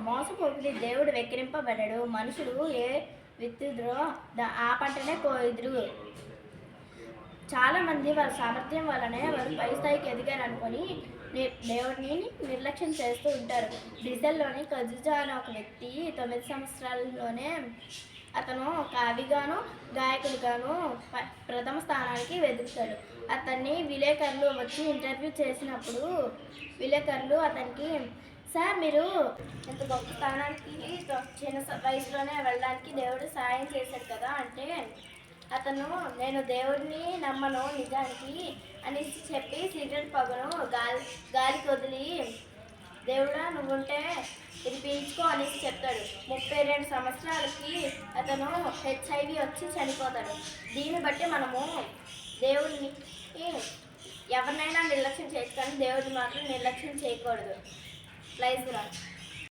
మోసపోకుడి, దేవుడు వెక్కిరింపబడడు. మనుషులు ఏ విత్తుదురో ఆ పంటనే కోయుదురు. చాలామంది వాళ్ళ సామర్థ్యం వల్లనే వారు పై స్థాయికి ఎదిగారనుకొని దేవుడిని నిర్లక్ష్యం చేస్తూ ఉంటారు. బ్రెజిల్లోని కజుజా అనే ఒక వ్యక్తి 9 సంవత్సరాలలోనే అతను కవిగాను గాయకుడిగాను ప్రథమ స్థానానికి వెతుకుతాడు. అతన్ని విలేకరులు వచ్చి ఇంటర్వ్యూ చేసినప్పుడు విలేకరులు అతనికి, సార్ మీరు ఇంత గొప్ప స్థానానికి చిన్న వయసులోనే వెళ్ళడానికి దేవుడు సాయం చేశాడు కదా అంటే, అతను నేను దేవుడిని నమ్మను నిజానికి అని చెప్పి సిగరెట్ పొగను గాలికి వదిలి, దేవుడా నువ్వుంటే ఇది పీల్చుకో అనేసి చెప్తాడు. 32 సంవత్సరాలకి అతను HIV వచ్చి చనిపోతాడు. దీన్ని బట్టి మనము దేవుడిని ఎవరినైనా నిర్లక్ష్యం చేయొచ్చు, కానీ దేవుడిని మాత్రం నిర్లక్ష్యం చేయకూడదు. Praise lord.